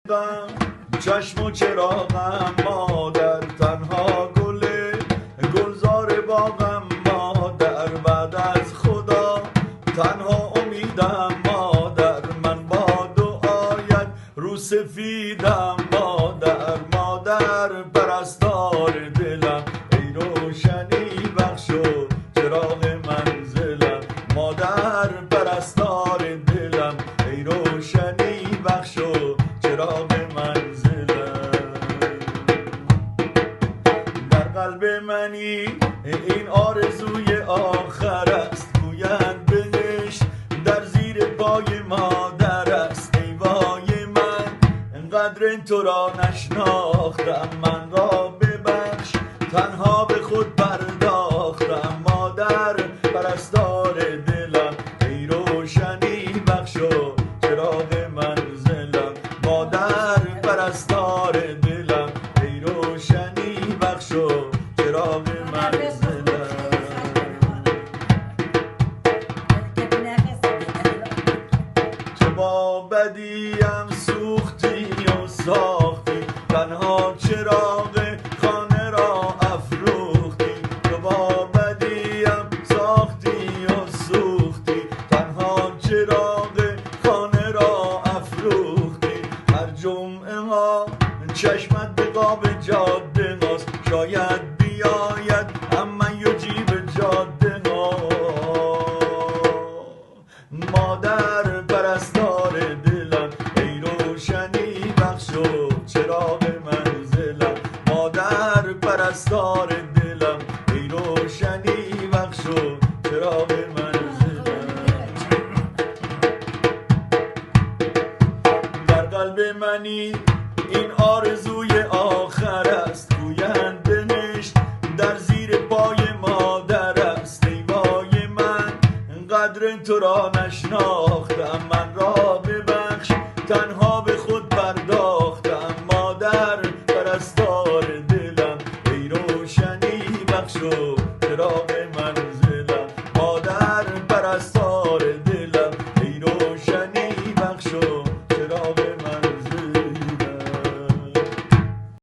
چشم و چراغم مادر، تنها گلزار باغم مادر، بعد از خدا تنها امیدم مادر، من با دعایت رو سفیدم مادر، مادر پرستار دلم، ای روشنی بخش و چراغ منزلم، مادر پرستار دلم، ای روشنی بخش و چراغ منزلم. در قلب منی این آرزوی آخر است، گویند بهشت در زیر پای مادر است، ای وای من قدر تو را نشناختم، من را ببخش تنها به خود پرداختم، مادر پرستار دلم، ای روشنی بخش و چراغ منزلم، مادر پرستار دلم، ای روشنی بخش و چراغ منزلم. تو با بدیم سوختی و ساختی، تنها چراغ خانه را افروختی، تو با بدیم ساختی و سوختی، تنها چراغ خانه را افروختی، هر جمعه ها چشمت به قاب جاده هاست، شاید بیاید اما یجیب جاده ها، مادر پرستار دلم، ای روشنی بخش و چراغ منزلم، مادر پرستار دلم، ای روشنی بخش و چراغ منزلم. در قلب منی این آرزوی آخر است، گویند بهشت در زیر پای مادر است، ای وای من قدر تو را نشناختم، من را ببخش تنها به خود پرداختم، مادر پرستار دلم، ای روشنی بخش و چراغ منزلم، مادر پرستار